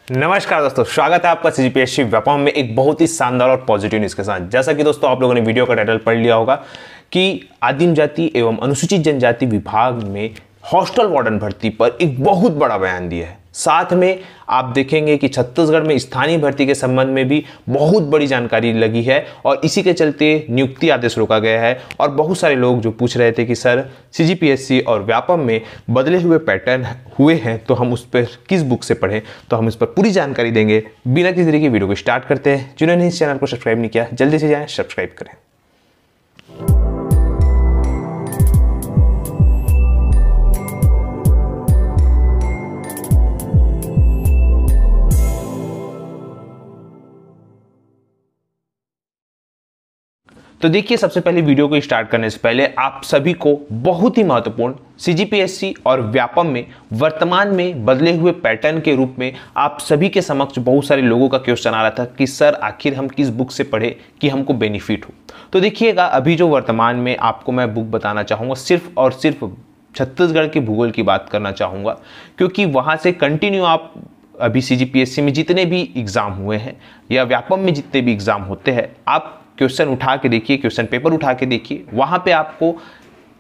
नमस्कार दोस्तों, स्वागत है आपका सीजीपीएससी व्यापम में एक बहुत ही शानदार और पॉजिटिव न्यूज़ के साथ। जैसा कि दोस्तों आप लोगों ने वीडियो का टाइटल पढ़ लिया होगा कि आदिम जाति एवं अनुसूचित जनजाति विभाग में हॉस्टल वार्डन भर्ती पर एक बहुत बड़ा बयान दिया है। साथ में आप देखेंगे कि छत्तीसगढ़ में स्थानीय भर्ती के संबंध में भी बहुत बड़ी जानकारी लगी है और इसी के चलते नियुक्ति आदेश रोका गया है। और बहुत सारे लोग जो पूछ रहे थे कि सर सीजीपीएससी और व्यापम में बदले हुए पैटर्न हुए हैं तो हम उस पर किस बुक से पढ़ें, तो हम इस पर पूरी जानकारी देंगे। बिना किसी तरीके की वीडियो को स्टार्ट करते हैं। जिन्होंने इस चैनल को सब्सक्राइब नहीं किया जल्दी से जाएं, सब्सक्राइब करें। तो देखिए, सबसे पहले वीडियो को स्टार्ट करने से पहले आप सभी को बहुत ही महत्वपूर्ण सीजीपीएससी और व्यापम में वर्तमान में बदले हुए पैटर्न के रूप में आप सभी के समक्ष बहुत सारे लोगों का क्वेश्चन आ रहा था कि सर आखिर हम किस बुक से पढ़े कि हमको बेनिफिट हो। तो देखिएगा, अभी जो वर्तमान में आपको मैं बुक बताना चाहूँगा सिर्फ और सिर्फ छत्तीसगढ़ के भूगोल की बात करना चाहूँगा, क्योंकि वहाँ से कंटिन्यू आप अभी सीजीपीएससी में जितने भी एग्ज़ाम हुए हैं या व्यापम में जितने भी एग्ज़ाम होते हैं, आप क्वेश्चन उठा के देखिए, क्वेश्चन पेपर उठा के देखिए, वहां पे आपको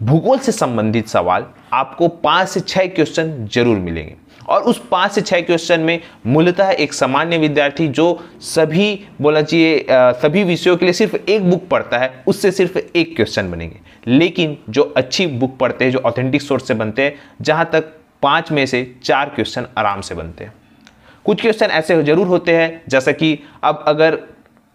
भूगोल से संबंधित सवाल आपको 5 से 6 क्वेश्चन जरूर मिलेंगे। और उस 5 से 6 क्वेश्चन में मूलतः एक सामान्य विद्यार्थी जो सभी बोला चाहिए सभी विषयों के लिए सिर्फ एक बुक पढ़ता है, उससे सिर्फ एक क्वेश्चन बनेंगे। लेकिन जो अच्छी बुक पढ़ते हैं, जो ऑथेंटिक सोर्स से बनते हैं, जहां तक 5 में से 4 क्वेश्चन आराम से बनते हैं। कुछ क्वेश्चन ऐसे जरूर होते हैं, जैसा कि अब अगर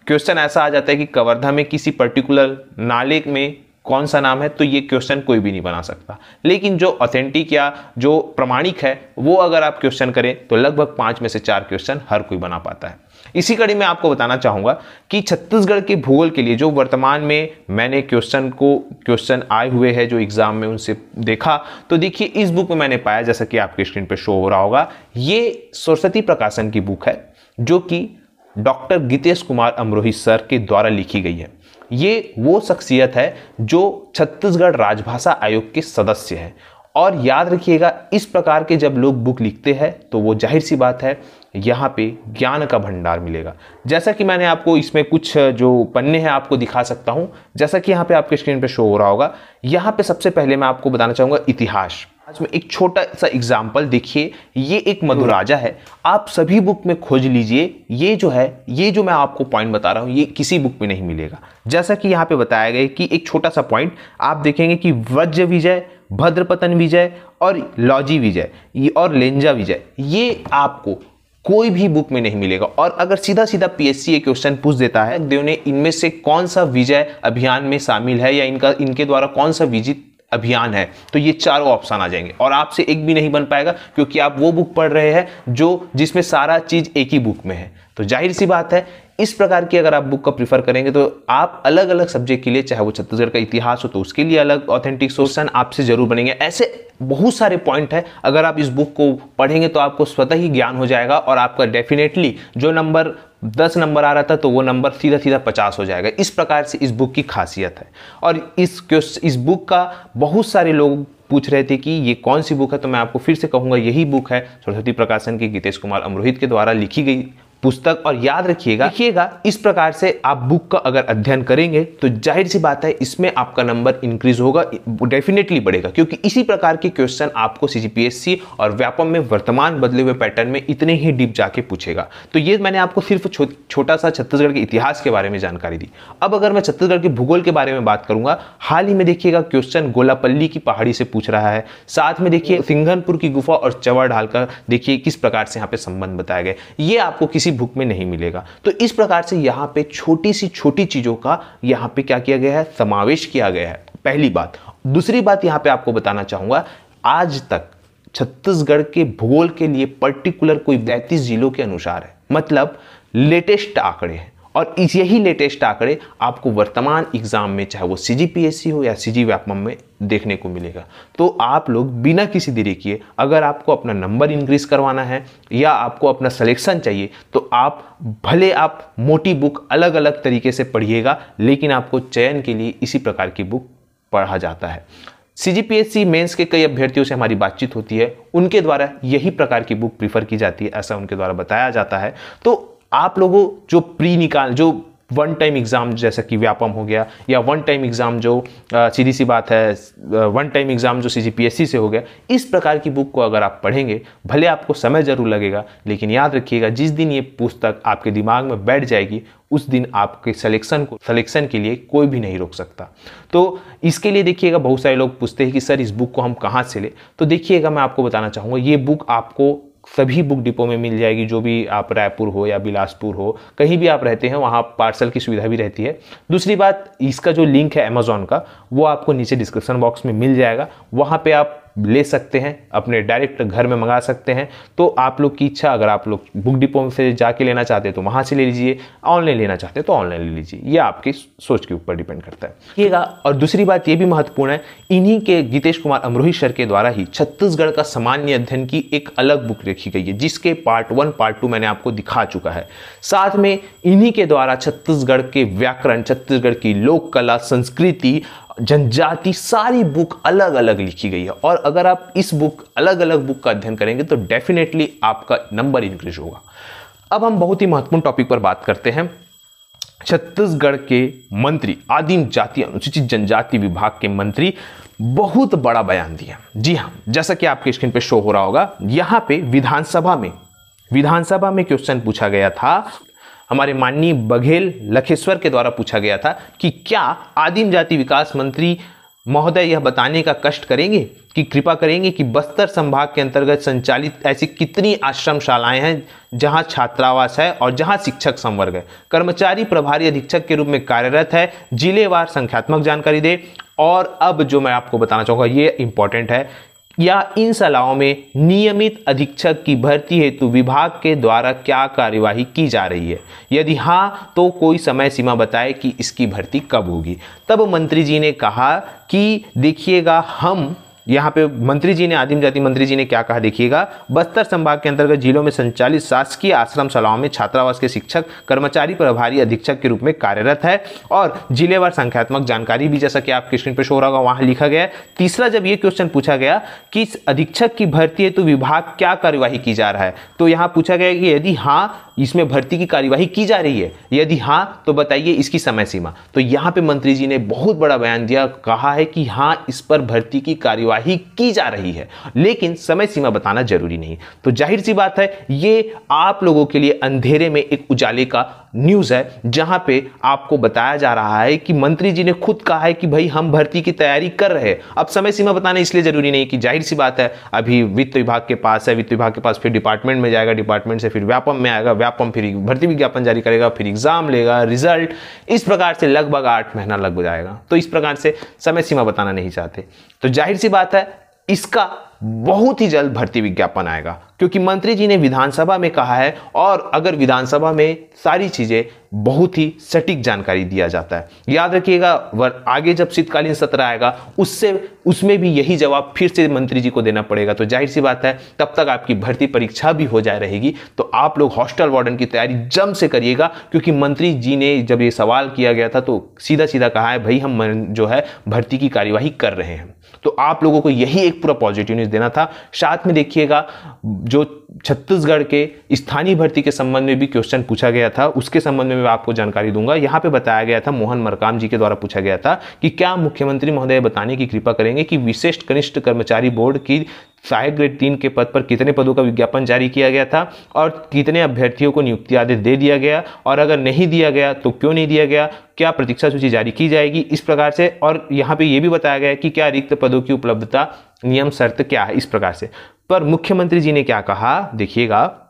क्वेश्चन ऐसा आ जाता है कि कवर्धा में किसी पर्टिकुलर नाले में कौन सा नाम है, तो ये क्वेश्चन कोई भी नहीं बना सकता। लेकिन जो ऑथेंटिक या जो प्रमाणिक है वो अगर आप क्वेश्चन करें तो लगभग 5 में से 4 क्वेश्चन हर कोई बना पाता है। इसी कड़ी में आपको बताना चाहूंगा कि छत्तीसगढ़ के भूगोल के लिए जो वर्तमान में मैंने क्वेश्चन आए हुए हैं जो एग्जाम में उनसे देखा, तो देखिए इस बुक में मैंने पाया, जैसा कि आपके स्क्रीन पर शो हो रहा होगा, ये सरस्वती प्रकाशन की बुक है जो कि डॉक्टर गीतेश कुमार अमरोही सर के द्वारा लिखी गई है। ये वो शख्सियत है जो छत्तीसगढ़ राजभाषा आयोग के सदस्य हैं। और याद रखिएगा, इस प्रकार के जब लोग बुक लिखते हैं तो वो जाहिर सी बात है यहाँ पे ज्ञान का भंडार मिलेगा। जैसा कि मैंने आपको इसमें कुछ जो पन्ने हैं आपको दिखा सकता हूँ, जैसा कि यहाँ पे आपके स्क्रीन पे शो हो रहा होगा। यहाँ पे सबसे पहले मैं आपको बताना चाहूँगा इतिहास। आज में एक छोटा सा एग्जाम्पल देखिए, ये एक मधुराजा है। आप सभी बुक में खोज लीजिए, ये जो है, ये जो मैं आपको पॉइंट बता रहा हूँ ये किसी बुक में नहीं मिलेगा। जैसा कि यहाँ पे बताया गया कि एक छोटा सा पॉइंट आप देखेंगे कि वज्र विजय, भद्रपतन विजय और लॉजी विजय और लेंजा विजय, ये आपको कोई भी बुक में नहीं मिलेगा। और अगर सीधा सीधा पीएससी एक क्वेश्चन पूछ देता है देव ने इनमें से कौन सा विजय अभियान में शामिल है या इनके द्वारा कौन सा विजित अभियान है, तो ये चारों ऑप्शन आ जाएंगे और आपसे एक भी नहीं बन पाएगा, क्योंकि आप वो बुक पढ़ रहे हैं जिसमें सारा चीज एक ही बुक में है। तो जाहिर सी बात है, इस प्रकार की अगर आप बुक का प्रीफर करेंगे तो आप अलग अलग सब्जेक्ट के लिए, चाहे वो छत्तीसगढ़ का इतिहास हो तो उसके लिए अलग ऑथेंटिक सोर्स आपसे जरूर बनेंगे। ऐसे बहुत सारे पॉइंट है, अगर आप इस बुक को पढ़ेंगे तो आपको स्वतः ही ज्ञान हो जाएगा और आपका डेफिनेटली जो नंबर 10 नंबर आ रहा था तो वो नंबर सीधा सीधा 50 हो जाएगा। इस प्रकार से इस बुक की खासियत है। और इस बुक का बहुत सारे लोग पूछ रहे थे कि ये कौन सी बुक है, तो मैं आपको फिर से कहूंगा यही बुक है, सरस्वती प्रकाशन की गीतेश कुमार अमरोहित के द्वारा लिखी गई पुस्तक। और याद रखिएगा, इस प्रकार से आप बुक का अगर अध्ययन करेंगे तो जाहिर सी बात है इसमें आपका नंबर इंक्रीज होगा, डेफिनेटली बढ़ेगा, क्योंकि इसी प्रकार के क्वेश्चन आपको सीजीपीएससी और व्यापम में वर्तमान बदले हुए पैटर्न में इतने ही डीप जाके पूछेगा। तो ये मैंने आपको सिर्फ छोटा सा छत्तीसगढ़ के इतिहास के बारे में जानकारी दी। अब अगर मैं छत्तीसगढ़ के भूगोल के बारे में बात करूंगा, हाल ही में देखिएगा क्वेश्चन गोलापल्ली की पहाड़ी से पूछ रहा है। साथ में देखिए सिंघनपुर की गुफा और चवर ढाल का देखिए किस प्रकार से यहाँ पे संबंध बताया गया, ये आपको किसी बुक में नहीं मिलेगा। तो इस प्रकार से यहां पे छोटी सी छोटी चीजों का यहां पे क्या किया गया है, समावेश किया गया है, पहली बात। दूसरी बात यहां पे आपको बताना चाहूंगा, आज तक छत्तीसगढ़ के भूगोल के लिए पर्टिकुलर कोई 32 जिलों के अनुसार है, मतलब लेटेस्ट आंकड़े हैं। और यही लेटेस्ट आंकड़े आपको वर्तमान एग्जाम में, चाहे वो सीजीपीएससी हो या सीजी व्यापम में, देखने को मिलेगा। तो आप लोग बिना किसी देरी किए, अगर आपको अपना नंबर इंक्रीज करवाना है या आपको अपना सिलेक्शन चाहिए, तो आप भले आप मोटी बुक अलग अलग तरीके से पढ़िएगा, लेकिन आपको चयन के लिए इसी प्रकार की बुक पढ़ा जाता है। सीजीपीएससी मेंस के कई अभ्यर्थियों से हमारी बातचीत होती है, उनके द्वारा यही प्रकार की बुक प्रीफर की जाती है, ऐसा उनके द्वारा बताया जाता है। तो आप लोगों जो वन टाइम एग्जाम जैसा कि व्यापम हो गया, या वन टाइम एग्जाम जो सीधी सी बात है वन टाइम एग्जाम जो सीजीपीएससी से हो गया, इस प्रकार की बुक को अगर आप पढ़ेंगे, भले आपको समय जरूर लगेगा, लेकिन याद रखिएगा जिस दिन ये पुस्तक आपके दिमाग में बैठ जाएगी, उस दिन आपके सिलेक्शन के लिए कोई भी नहीं रोक सकता। तो इसके लिए देखिएगा, बहुत सारे लोग पूछते हैं कि सर इस बुक को हम कहाँ से लें। तो देखिएगा, मैं आपको बताना चाहूँगा, ये बुक आपको सभी बुक डिपो में मिल जाएगी, जो भी आप रायपुर हो या बिलासपुर हो, कहीं भी आप रहते हैं वहाँ पार्सल की सुविधा भी रहती है। दूसरी बात, इसका जो लिंक है अमेजॉन का, वो आपको नीचे डिस्क्रिप्शन बॉक्स में मिल जाएगा, वहाँ पे आप ले सकते हैं, अपने डायरेक्ट घर में मंगा सकते हैं। तो आप लोग की इच्छा, अगर आप लोग बुक डिपो से जाके लेना चाहते हैं तो वहाँ से ले लीजिए, ऑनलाइन लेना चाहते हैं तो ऑनलाइन ले लीजिए, ये आपकी सोच के ऊपर डिपेंड करता है। और दूसरी बात ये भी महत्वपूर्ण है, इन्हीं के गीतेश कुमार अमरोही सर के द्वारा ही छत्तीसगढ़ का सामान्य अध्ययन की एक अलग बुक लिखी गई है, जिसके पार्ट 1 पार्ट 2 मैंने आपको दिखा चुका है। साथ में इन्हीं के द्वारा छत्तीसगढ़ के व्याकरण, छत्तीसगढ़ की लोक कला, संस्कृति, जनजाति, सारी बुक अलग अलग लिखी गई है। और अगर आप इस बुक अलग अलग बुक का अध्ययन करेंगे तो डेफिनेटली आपका नंबर इंक्रीज होगा। अब हम बहुत ही महत्वपूर्ण टॉपिक पर बात करते हैं। छत्तीसगढ़ के मंत्री, आदिम जाति अनुसूचित जनजाति विभाग के मंत्री, बहुत बड़ा बयान दिया। जी हाँ, जैसा कि आपके स्क्रीन पे शो हो रहा होगा, यहाँ पे विधानसभा में क्वेश्चन पूछा गया था, हमारे माननीय बघेल लखेश्वर के द्वारा पूछा गया था कि क्या आदिम जाति विकास मंत्री महोदय यह बताने का कष्ट करेंगे कि कृपा करेंगे कि बस्तर संभाग के अंतर्गत संचालित ऐसी कितनी आश्रमशालाएं हैं जहां छात्रावास है और जहां शिक्षक संवर्ग है, कर्मचारी प्रभारी अधीक्षक के रूप में कार्यरत है, जिलेवार संख्यात्मक जानकारी दे। और अब जो मैं आपको बताना चाहूंगा, ये इंपॉर्टेंट है, या इन शालाओं में नियमित अधीक्षक की भर्ती हेतु विभाग के द्वारा क्या कार्यवाही की जा रही है, यदि हाँ तो कोई समय सीमा बताए कि इसकी भर्ती कब होगी। तब मंत्री जी ने कहा कि देखिएगा, हम यहाँ पे मंत्री जी ने, आदिम जाति मंत्री जी ने क्या कहा, देखिएगा, बस्तर संभाग के अंतर्गत जिलों में संचालित शासकीय आश्रमशालाओं में छात्रावास के शिक्षक कर्मचारी प्रभारी अधीक्षक के रूप में कार्यरत है, और जिलेवार संख्यात्मक जानकारी भी, जैसा कि आपके स्क्रीन पर शो हो रहा होगा, वहां लिखा गया है। तीसरा, जब ये क्वेश्चन पूछा गया कि अधीक्षक की भर्ती है तो विभाग क्या कार्यवाही की जा रहा है, तो यहाँ पूछा गया कि यदि हाँ इसमें भर्ती की कार्यवाही की जा रही है, यदि हाँ तो बताइए इसकी समय सीमा। तो यहाँ पे मंत्री जी ने बहुत बड़ा बयान दिया, कहा है कि हाँ इस पर भर्ती की कार्यवाही की जा रही है, लेकिन समय सीमा बताना जरूरी नहीं। तो जाहिर सी बात है, ये आप लोगों के लिए अंधेरे में एक उजाले का न्यूज है, जहां पे आपको बताया जा रहा है कि मंत्री जी ने खुद कहा है कि भाई हम भर्ती की तैयारी कर रहे हैं। अब समय सीमा बताना इसलिए जरूरी नहीं कि जाहिर सी बात है, अभी वित्त विभाग के पास है, वित्त विभाग के पास फिर डिपार्टमेंट में जाएगा, डिपार्टमेंट से फिर व्यापम में आएगा, व्यापम फिर भर्ती विज्ञापन जारी करेगा, फिर एग्जाम लेगा, रिजल्ट, इस प्रकार से लगभग 8 महीना लग जाएगा। तो इस प्रकार से समय सीमा बताना नहीं चाहते। तो जाहिर सी बात है, इसका बहुत ही जल्द भर्ती विज्ञापन आएगा, क्योंकि मंत्री जी ने विधानसभा में कहा है, और अगर विधानसभा में सारी चीजें बहुत ही सटीक जानकारी दिया जाता है। याद रखिएगा, आगे जब शीतकालीन सत्र आएगा उसमें भी यही जवाब फिर से मंत्री जी को देना पड़ेगा। तो जाहिर सी बात है, तब तक आपकी भर्ती परीक्षा भी हो जाए रहेगी। तो आप लोग हॉस्टल वार्डन की तैयारी जम से करिएगा, क्योंकि मंत्री जी ने जब ये सवाल किया गया था तो सीधा सीधा कहा है, भाई हम जो है भर्ती की कार्यवाही कर रहे हैं। तो आप लोगों को यही एक पूरा पॉजिटिव न्यूज देना था। साथ में देखिएगा, जो छत्तीसगढ़ के स्थानीय भर्ती के संबंध में भी क्वेश्चन पूछा गया था, उसके संबंध में मैं आपको जानकारी दूंगा। यहां पे बताया गया था, मोहन मरकाम जी के द्वारा पूछा गया था कि क्या मुख्यमंत्री महोदय बताने की कृपा करेंगे कि विशिष्ट कनिष्ठ कर्मचारी बोर्ड की सहायक ग्रेड 3 के पद पर कितने पदों का विज्ञापन जारी किया गया था, और कितने अभ्यर्थियों को नियुक्ति आदेश दे दिया गया, और अगर नहीं दिया गया तो क्यों नहीं दिया गया, क्या प्रतीक्षा सूची जारी की जाएगी, इस प्रकार से। और यहाँ पे ये भी बताया गया कि क्या रिक्त पदों की उपलब्धता नियम शर्त क्या है, इस प्रकार से। पर मुख्यमंत्री जी ने क्या कहा, देखिएगा,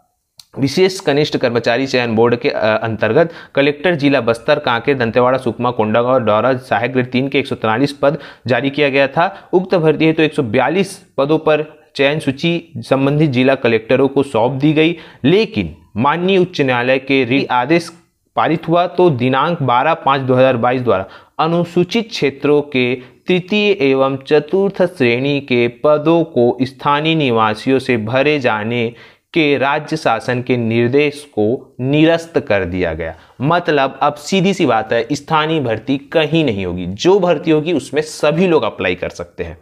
विशेष कनिष्ठ कर्मचारी चयन बोर्ड के अंतर्गत कलेक्टर जिला बस्तर, कांकेर, दंतेवाड़ा, सुकमा, कोंडागांव, डौरा सहायक ग्रेड 3 के 143 पद जारी किया गया था। उक्त भर्ती है तो 142 पदों पर चयन सूची संबंधित जिला कलेक्टरों को सौंप दी गई, लेकिन माननीय उच्च न्यायालय के आदेश पारित हुआ तो दिनांक 12/5/2022 द्वारा अनुसूचित क्षेत्रों के तृतीय एवं चतुर्थ श्रेणी के पदों को स्थानीय निवासियों से भरे जाने के राज्य शासन के निर्देश को निरस्त कर दिया गया। मतलब अब सीधी सी बात है, स्थानीय भर्ती कहीं नहीं होगी, जो भर्ती होगी उसमें सभी लोग अप्लाई कर सकते हैं।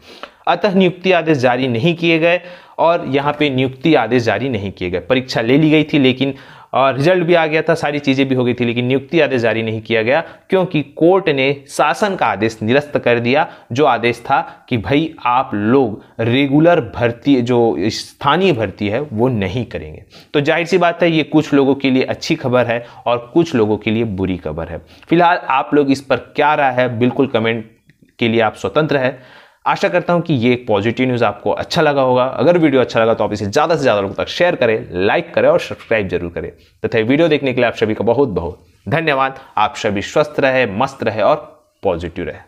अतः नियुक्ति आदेश जारी नहीं किए गए और यहाँ पे नियुक्ति आदेश जारी नहीं किए गए। परीक्षा ले ली गई थी लेकिन रिजल्ट भी आ गया था, सारी चीजें भी हो गई थी, लेकिन नियुक्ति आदेश जारी नहीं किया गया क्योंकि कोर्ट ने शासन का आदेश निरस्त कर दिया, जो आदेश था कि भाई आप लोग रेगुलर भर्ती, जो स्थानीय भर्ती है वो नहीं करेंगे। तो जाहिर सी बात है ये कुछ लोगों के लिए अच्छी खबर है और कुछ लोगों के लिए बुरी खबर है। फिलहाल आप लोग इस पर क्या राय है, बिल्कुल कमेंट के लिए आप स्वतंत्र है। आशा करता हूं कि ये एक पॉजिटिव न्यूज़ आपको अच्छा लगा होगा। अगर वीडियो अच्छा लगा तो आप इसे ज़्यादा से ज़्यादा लोगों तक शेयर करें, लाइक करें और सब्सक्राइब जरूर करें। तथा वीडियो देखने के लिए आप सभी का बहुत बहुत धन्यवाद। आप सभी स्वस्थ रहे, मस्त रहे और पॉजिटिव रहे।